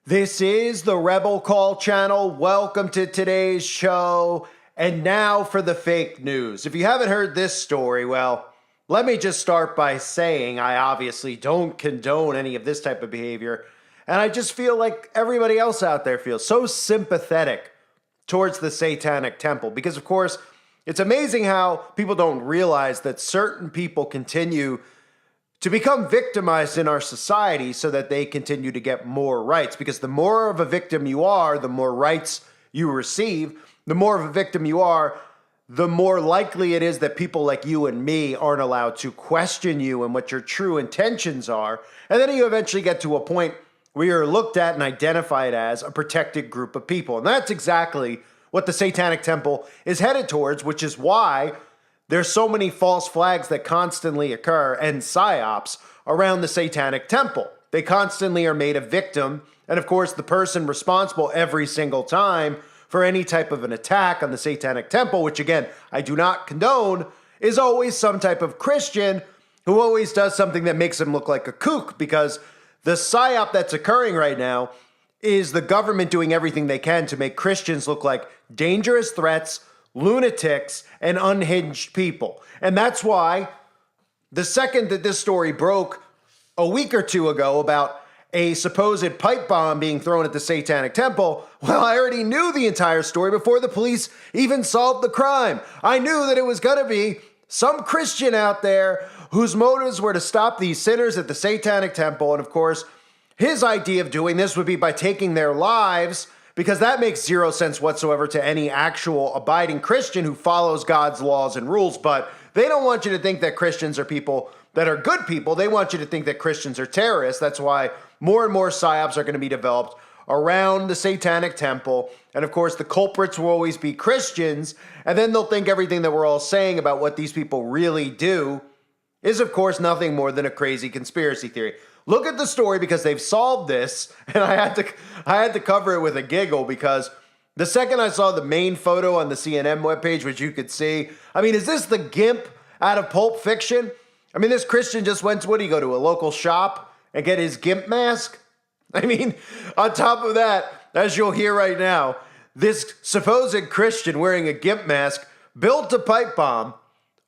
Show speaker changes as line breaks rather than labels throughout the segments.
This is the Rebel Call channel. Welcome to today's show. And now for the fake news. If you haven't heard this story, well, let me just start by saying I obviously don't condone any of this type of behavior. And I just feel like everybody else out there feels so sympathetic towards the Satanic Temple. Because, of course, it's amazing how people don't realize that certain people continue to become victimized in our society so that they continue to get more rights. Because the more of a victim you are, the more rights you receive. The more of a victim you are, the more likely it is that people like you and me aren't allowed to question you and what your true intentions are. And then you eventually get to a point where you're looked at and identified as a protected group of people. And that's exactly what the Satanic Temple is headed towards, which is why there's so many false flags that constantly occur and psyops around the Satanic Temple. They constantly are made a victim. And of course, the person responsible every single time for any type of an attack on the Satanic Temple, which again, I do not condone, is always some type of Christian who always does something that makes him look like a kook, because the psyop that's occurring right now is the government doing everything they can to make Christians look like dangerous threats, lunatics, and unhinged people. And that's why the second that this story broke a week or two ago about a supposed pipe bomb being thrown at the Satanic Temple, well, I already knew the entire story before the police even solved the crime. I knew that it was going to be some Christian out there whose motives were to stop these sinners at the Satanic Temple. And of course, his idea of doing this would be by taking their lives, because that makes zero sense whatsoever to any actual abiding Christian who follows God's laws and rules. But they don't want you to think that Christians are people that are good people. They want you to think that Christians are terrorists. That's why more and more psyops are going to be developed around the Satanic Temple. And of course, the culprits will always be Christians. And then they'll think everything that we're all saying about what these people really do is, of course, nothing more than a crazy conspiracy theory. Look at the story, because they've solved this, and I had to cover it with a giggle, because the second I saw the main photo on the CNN webpage, which you could see, I mean, is this the Gimp out of Pulp Fiction? I mean, this Christian just went to, what do you go to, a local shop and get his Gimp mask? I mean, on top of that, as you'll hear right now, this supposed Christian wearing a Gimp mask built a pipe bomb,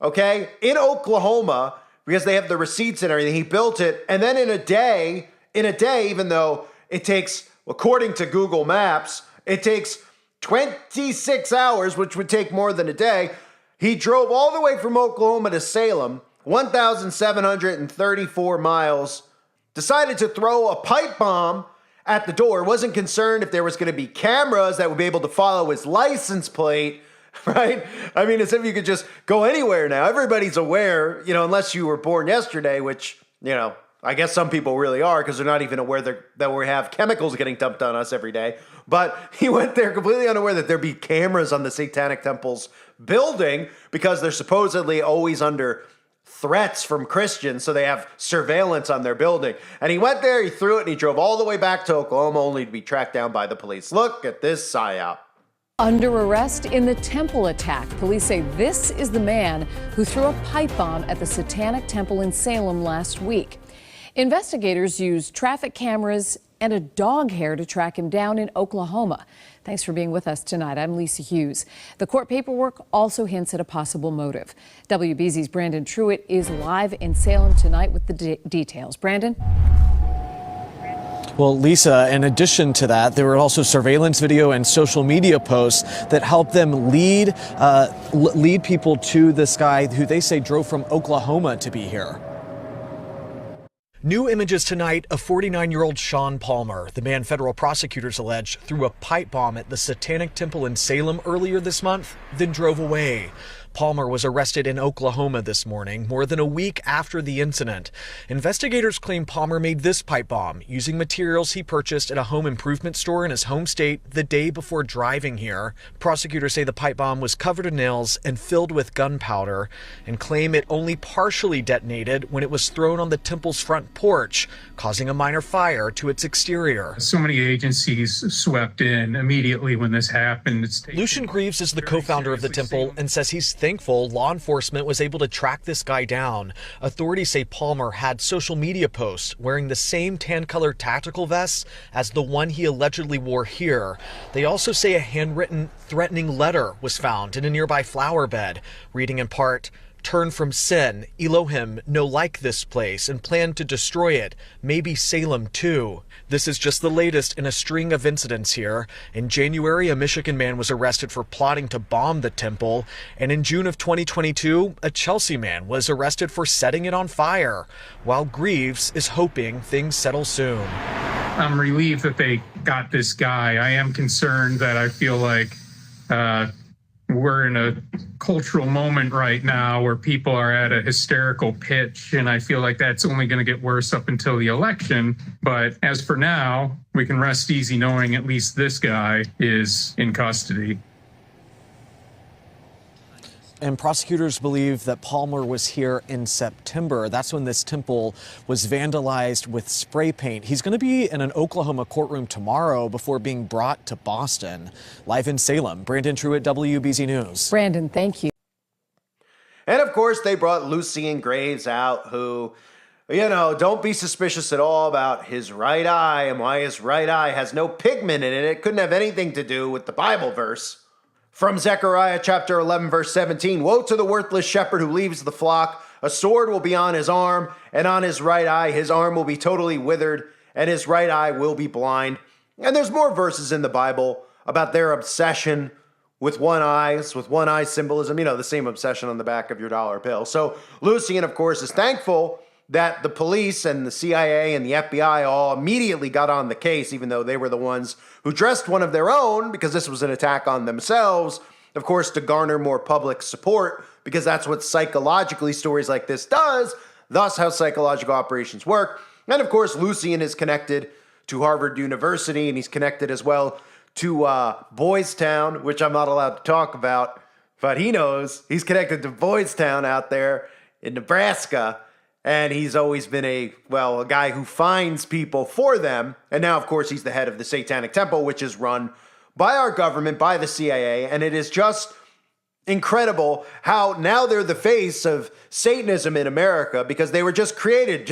okay, in Oklahoma, because they have the receipts and everything. He built it, and then in a day, even though it takes, according to Google Maps, it takes 26 hours, which would take more than a day, he drove all the way from Oklahoma to Salem, 1,734 miles, decided to throw a pipe bomb at the door, wasn't concerned if there was going to be cameras that would be able to follow his license plate, right? I mean, as if you could just go anywhere now. Everybody's aware, unless you were born yesterday, which, I guess some people really are, because they're not even aware that we have chemicals getting dumped on us every day. But he went there completely unaware that there'd be cameras on the Satanic Temple's building, because they're supposedly always under threats from Christians, so they have surveillance on their building. And he went there, he threw it, and he drove all the way back to Oklahoma, only to be tracked down by the police. Look at this psyop.
Under arrest in the temple attack. Police say this is the man who threw a pipe bomb at the Satanic Temple in Salem last week. Investigators used traffic cameras and a dog hair to track him down in Oklahoma. Thanks for being with us tonight. I'm Lisa Hughes. The court paperwork also hints at a possible motive. WBZ's Brandon Truitt is live in Salem tonight with the details. Brandon?
Well, Lisa, in addition to that, there were also surveillance video and social media posts that helped them lead people to this guy who they say drove from Oklahoma to be here. New images tonight of 49-year-old Sean Palmer, the man federal prosecutors allege threw a pipe bomb at the Satanic Temple in Salem earlier this month, then drove away. Palmer was arrested in Oklahoma this morning, more than a week after the incident. Investigators claim Palmer made this pipe bomb using materials he purchased at a home improvement store in his home state the day before driving here. Prosecutors say the pipe bomb was covered in nails and filled with gunpowder, and claim it only partially detonated when it was thrown on the temple's front porch, causing a minor fire to its exterior.
So many agencies swept in immediately when this happened.
Lucian Greaves is the co-founder of the temple and says he's thankful law enforcement was able to track this guy down. Authorities say Palmer had social media posts wearing the same tan-colored tactical vests as the one he allegedly wore here. They also say a handwritten threatening letter was found in a nearby flower bed, reading in part, "Turn from sin, Elohim no like this place and plan to destroy it, maybe Salem too." This is just the latest in a string of incidents here. In January, a Michigan man was arrested for plotting to bomb the temple, and in June of 2022, a Chelsea man was arrested for setting it on fire, while Greaves is hoping things settle soon.
I'm relieved that they got this guy. I am concerned that I feel like we're in a cultural moment right now where people are at a hysterical pitch, and I feel like that's only going to get worse up until the election. But as for now, we can rest easy knowing at least this guy is in custody.
And prosecutors believe that Palmer was here in September. That's when this temple was vandalized with spray paint. He's going to be in an Oklahoma courtroom tomorrow before being brought to Boston. Live in Salem, Brandon Truitt, WBZ News.
Brandon, thank you.
And of course, they brought Lucien Graves out, who, don't be suspicious at all about his right eye and why his right eye has no pigment in it. It couldn't have anything to do with the Bible verse. From Zechariah chapter 11, verse 17, "Woe to the worthless shepherd who leaves the flock. A sword will be on his arm, and on his right eye. His arm will be totally withered, and his right eye will be blind." And there's more verses in the Bible about their obsession with one eye symbolism, the same obsession on the back of your dollar bill. So Lucien, of course, is thankful that the police and the CIA and the FBI all immediately got on the case, even though they were the ones who dressed one of their own, because this was an attack on themselves, of course, to garner more public support, because that's what psychologically stories like this does, thus how psychological operations work. And of course, Lucien is connected to Harvard University, and he's connected as well to Boys Town, which I'm not allowed to talk about, but he knows. He's connected to Boys Town out there in Nebraska. And he's always been a guy who finds people for them. And now, of course, he's the head of the Satanic Temple, which is run by our government, by the CIA. And it is just incredible how now they're the face of Satanism in America, because they were just created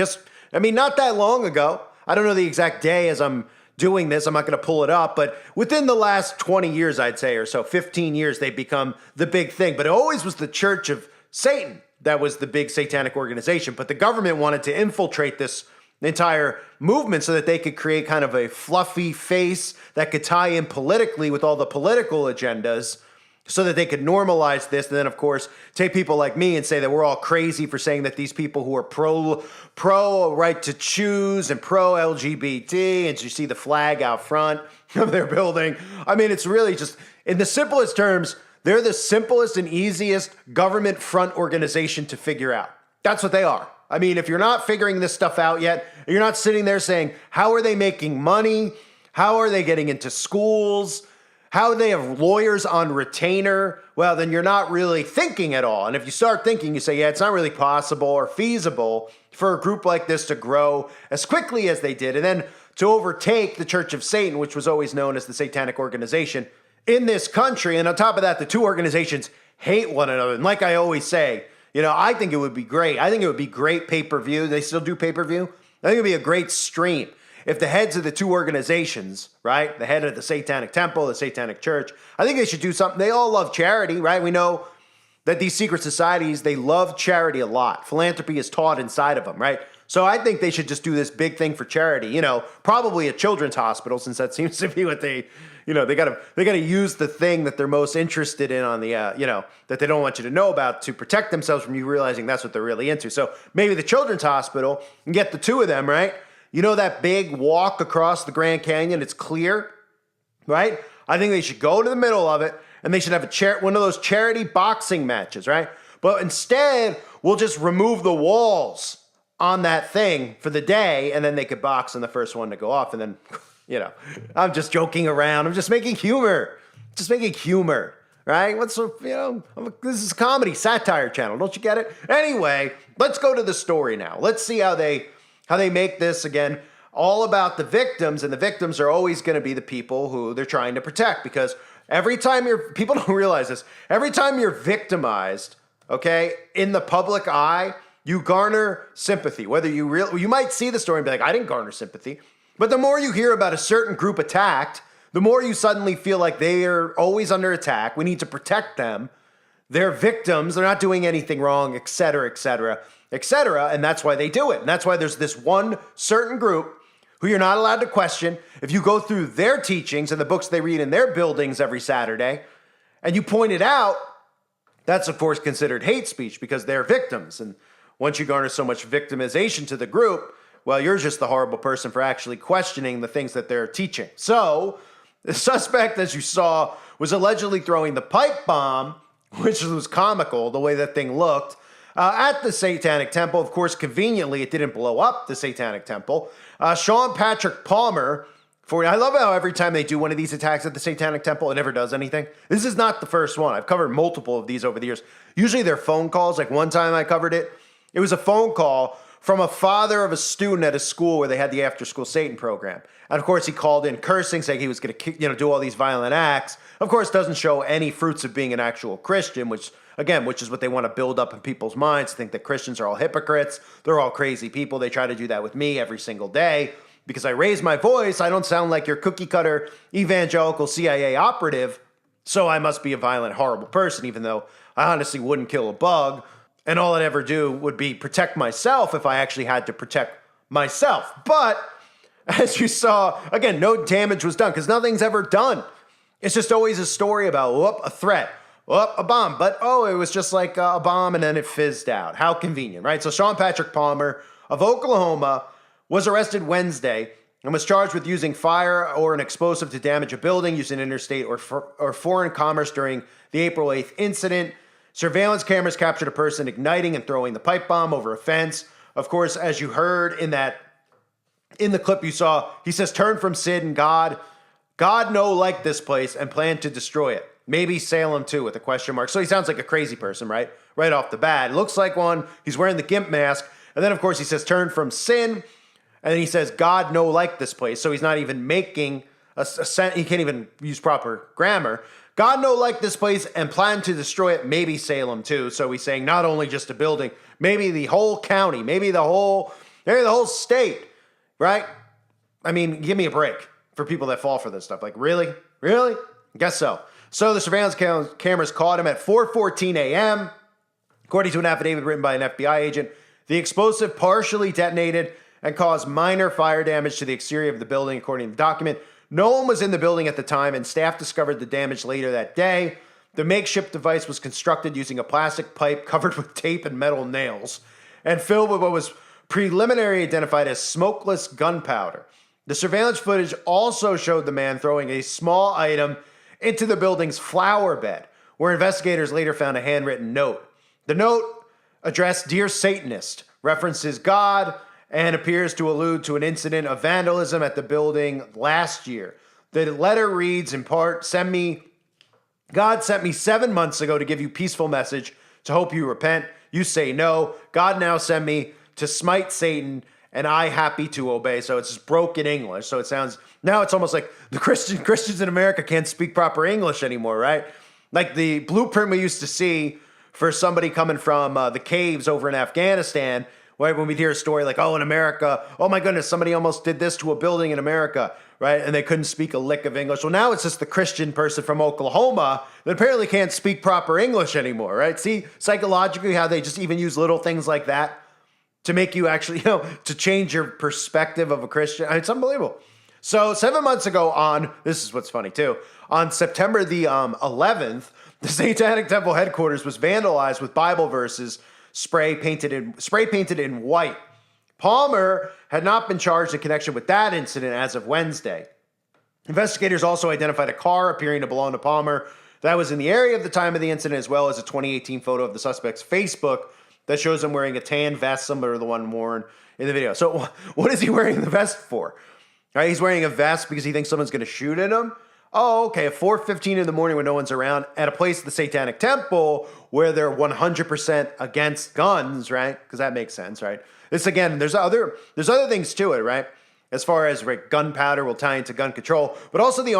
not that long ago. I don't know the exact day as I'm doing this. I'm not going to pull it up. But within the last 20 years, I'd say, or so, 15 years, they've become the big thing. But it always was the Church of Satan that was the big satanic organization. But the government wanted to infiltrate this entire movement so that they could create kind of a fluffy face that could tie in politically with all the political agendas, so that they could normalize this. And then, of course, take people like me and say that we're all crazy for saying that these people who are pro right to choose and pro LGBT, and you see the flag out front of their building. I mean, it's really just, in the simplest terms, they're the simplest and easiest government front organization to figure out. That's what they are. I mean, if you're not figuring this stuff out yet, you're not sitting there saying, how are they making money? How are they getting into schools? How do they have lawyers on retainer? Well, then you're not really thinking at all. And if you start thinking, you say, yeah, it's not really possible or feasible for a group like this to grow as quickly as they did, and then to overtake the Church of Satan, which was always known as the Satanic Organization, in this country. And on top of that, the two organizations hate one another. And like I always say, I think it would be great. I think it would be great pay-per-view. They still do pay-per-view. I think it would be a great stream if the heads of the two organizations, right, the head of the Satanic Temple, the Satanic Church, I think they should do something. They all love charity, right? We know that these secret societies, they love charity a lot. Philanthropy is taught inside of them, right? So I think they should just do this big thing for charity, probably a children's hospital, since that seems to be what they gotta use the thing that they're most interested in on the, that they don't want you to know about, to protect themselves from you realizing that's what they're really into. So maybe the children's hospital, and get the two of them, right? That big walk across the Grand Canyon, it's clear, right? I think they should go to the middle of it, and they should have one of those charity boxing matches, right? But instead, we'll just remove the walls on that thing for the day, and then they could box on the first one to go off, and then, I'm just joking around. I'm just making humor. Right? This is a comedy satire channel. Don't you get it? Anyway, let's go to the story now. Let's see how they make this, again, all about the victims, and the victims are always going to be the people who they're trying to protect, because Every time people don't realize this, every time you're victimized, okay, in the public eye, you garner sympathy. Whether you might see the story and be like, I didn't garner sympathy. But the more you hear about a certain group attacked, the more you suddenly feel like they are always under attack. We need to protect them. They're victims. They're not doing anything wrong, et cetera, et cetera, et cetera. And that's why they do it. And that's why there's this one certain group who you're not allowed to question. If you go through their teachings and the books they read in their buildings every Saturday, and you point it out, that's of course considered hate speech because they're victims. And once you garner so much victimization to the group, well, you're just the horrible person for actually questioning the things that they're teaching. So the suspect, as you saw, was allegedly throwing the pipe bomb, which was comical, the way that thing looked, at the Satanic Temple. Of course, conveniently, it didn't blow up the Satanic Temple. Sean Patrick Palmer, I love how every time they do one of these attacks at the Satanic Temple, it never does anything. This is not the first one. I've covered multiple of these over the years. Usually they're phone calls. Like one time I covered it. It was a phone call from a father of a student at a school where they had the after-school Satan program. And of course, he called in cursing, saying he was going to do all these violent acts. Of course, doesn't show any fruits of being an actual Christian, which is what they want to build up in people's minds, think that Christians are all hypocrites. They're all crazy people. They try to do that with me every single day. Because I raise my voice, I don't sound like your cookie-cutter evangelical CIA operative, so I must be a violent, horrible person, even though I honestly wouldn't kill a bug. And all I'd ever do would be protect myself if I actually had to protect myself. But as you saw, again, no damage was done because nothing's ever done. It's just always a story about, a threat, a bomb. But, it was just like a bomb and then it fizzed out. How convenient, right? So Sean Patrick Palmer of Oklahoma was arrested Wednesday and was charged with using fire or an explosive to damage a building, using interstate or foreign commerce during the April 8th incident. Surveillance cameras captured a person igniting and throwing the pipe bomb over a fence. Of course, as you heard in the clip you saw, he says, turn from sin and God no like this place and plan to destroy it. Maybe Salem too with a question mark. So he sounds like a crazy person, right? Right off the bat. It looks like one. He's wearing the gimp mask. And then, of course, he says, turn from sin. And then he says, God no like this place. So he's not even making a sentence. He can't even use proper grammar. God no like this place and plan to destroy it, maybe Salem too. So he's saying not only just a building, maybe the whole county, maybe the whole state, right? I mean, give me a break for people that fall for this stuff. Like, really? Really? Guess so. So the surveillance cameras caught him at 4:14 a.m. According to an affidavit written by an FBI agent, the explosive partially detonated and caused minor fire damage to the exterior of the building, according to the document. No one was in the building at the time, and staff discovered the damage later that day. The makeshift device was constructed using a plastic pipe covered with tape and metal nails and filled with what was preliminarily identified as smokeless gunpowder. The surveillance footage also showed the man throwing a small item into the building's flower bed, where investigators later found a handwritten note. The note, addressed Dear Satanist, references God and appears to allude to an incident of vandalism at the building last year. The letter reads in part, God sent me 7 months ago to give you peaceful message, to hope you repent. You say no. God now sent me to smite Satan, and I happy to obey. So it's just broken English. So it sounds, now it's almost like the Christians in America can't speak proper English anymore, right? Like the blueprint we used to see for somebody coming from the caves over in Afghanistan, right? When we'd hear a story like, in America, oh my goodness, somebody almost did this to a building in America, right? And they couldn't speak a lick of English. Well, now it's just the Christian person from Oklahoma that apparently can't speak proper English anymore, right? See, psychologically, how they just even use little things like that to make you actually, to change your perspective of a Christian. I mean, it's unbelievable. So 7 months ago this is what's funny too, on September the 11th, the Satanic Temple headquarters was vandalized with Bible verses spray painted in white. Palmer had not been charged in connection with that incident as of Wednesday. Investigators also identified a car appearing to belong to Palmer that was in the area at the time of the incident, as well as a 2018 photo of the suspect's Facebook that shows him wearing a tan vest similar to the one worn in the video. So what is he wearing the vest for? Right, he's wearing a vest because he thinks someone's going to shoot at him. Oh, okay, at 4:15 in the morning when no one's around at a place, the Satanic Temple, where they're 100% against guns, right? Because that makes sense, right? This, again, there's other things to it, right? As far as gunpowder will tie into gun control, but also the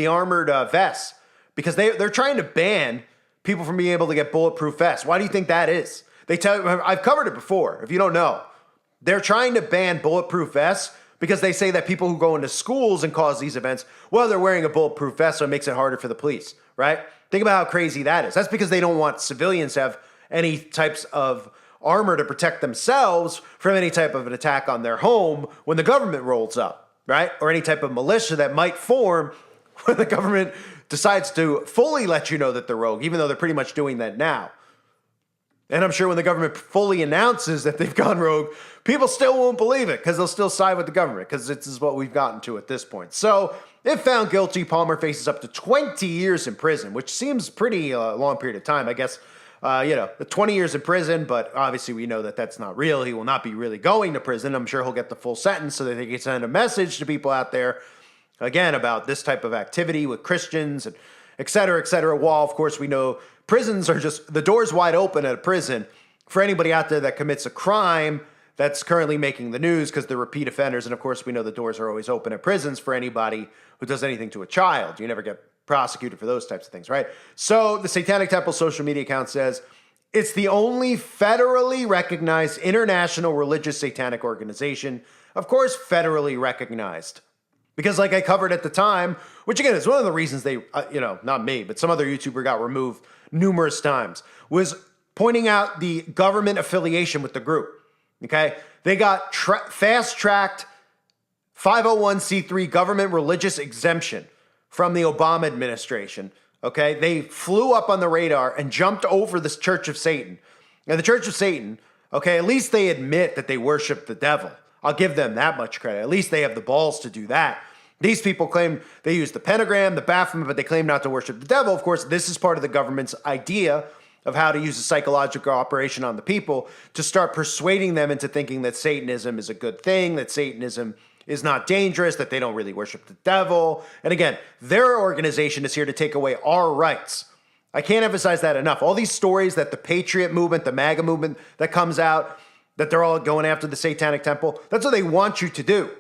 armored vests because they're trying to ban people from being able to get bulletproof vests. Why do you think that is? I've covered it before, if you don't know. They're trying to ban bulletproof vests because they say that people who go into schools and cause these events, well, they're wearing a bulletproof vest, so it makes it harder for the police, right? Think about how crazy that is. That's because they don't want civilians to have any types of armor to protect themselves from any type of an attack on their home when the government rolls up, right? Or any type of militia that might form when the government decides to fully let you know that they're rogue, even though they're pretty much doing that now. And I'm sure when the government fully announces that they've gone rogue, people still won't believe it because they'll still side with the government because this is what we've gotten to at this point. So if found guilty, Palmer faces up to 20 years in prison, which seems pretty long period of time. I guess, 20 years in prison, but obviously we know that that's not real. He will not be really going to prison. I'm sure he'll get the full sentence so that they can send a message to people out there, again, about this type of activity with Christians and et cetera, et cetera. While, of course, we know prisons are just, the door's wide open at a prison for anybody out there that commits a crime that's currently making the news because they're repeat offenders. And of course, we know the doors are always open at prisons for anybody who does anything to a child. You never get prosecuted for those types of things, right? So the Satanic Temple social media account says, it's the only federally recognized international religious satanic organization. Of course, federally recognized. Because like I covered at the time, which again is one of the reasons they, not me, but some other YouTuber got removed numerous times, was pointing out the government affiliation with the group, okay? They got fast-tracked 501c3 government religious exemption from the Obama administration, okay? They flew up on the radar and jumped over this Church of Satan. And the Church of Satan, okay, at least they admit that they worship the devil. I'll give them that much credit. At least they have the balls to do that. These people claim they use the pentagram, the Baphomet, but they claim not to worship the devil. Of course, this is part of the government's idea of how to use a psychological operation on the people to start persuading them into thinking that Satanism is a good thing, that Satanism is not dangerous, that they don't really worship the devil. And again, their organization is here to take away our rights. I can't emphasize that enough. All these stories that the Patriot movement, the MAGA movement that comes out, that they're all going after the Satanic Temple, that's what they want you to do.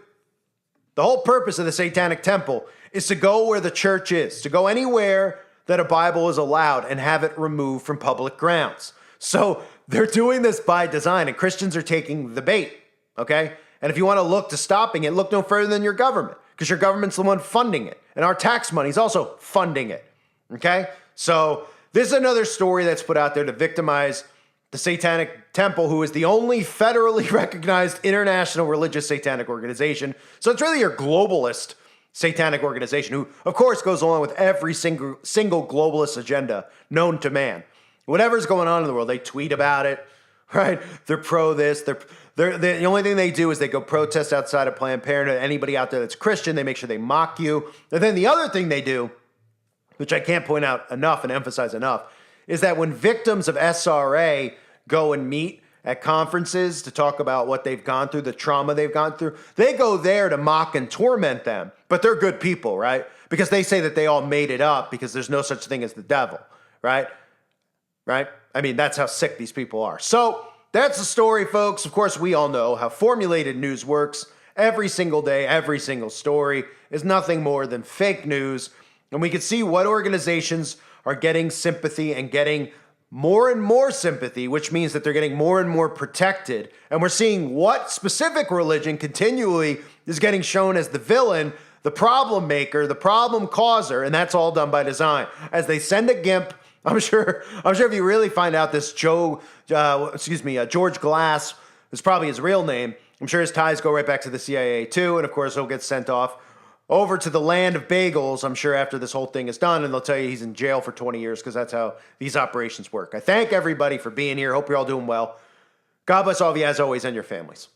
The whole purpose of the Satanic Temple is to go where the church is, to go anywhere that a Bible is allowed and have it removed from public grounds. So they're doing this by design, and Christians are taking the bait, okay? And if you want to look to stopping it, look no further than your government, because your government's the one funding it, and our tax money is also funding it, okay? So this is another story that's put out there to victimize the Satanic Temple, who is the only federally recognized international religious satanic organization. So it's really your globalist satanic organization, who, of course, goes along with every single globalist agenda known to man. Whatever's going on in the world, they tweet about it, right? They're pro this. The only thing they do is they go protest outside of Planned Parenthood. Anybody out there that's Christian, they make sure they mock you. And then the other thing they do, which I can't point out enough and emphasize enough, is that when victims of SRA go and meet at conferences to talk about what they've gone through, the trauma they've gone through, they go there to mock and torment them. But they're good people, right? Because they say that they all made it up because there's no such thing as the devil, right? Right? I mean, that's how sick these people are. So that's the story, folks. Of course, we all know how formulated news works. Every single day, every single story is nothing more than fake news. And we can see what organizations are getting sympathy and getting more and more sympathy, which means that they're getting more and more protected. And we're seeing what specific religion continually is getting shown as the villain, the problem maker, the problem causer, and that's all done by design. As they send a GIMP, I'm sure if you really find out this George Glass is probably his real name, I'm sure his ties go right back to the CIA too, and of course he'll get sent off over to the land of bagels, I'm sure, after this whole thing is done, and they'll tell you he's in jail for 20 years because that's how these operations work. I thank everybody for being here. Hope you're all doing well. God bless all of you as always and your families.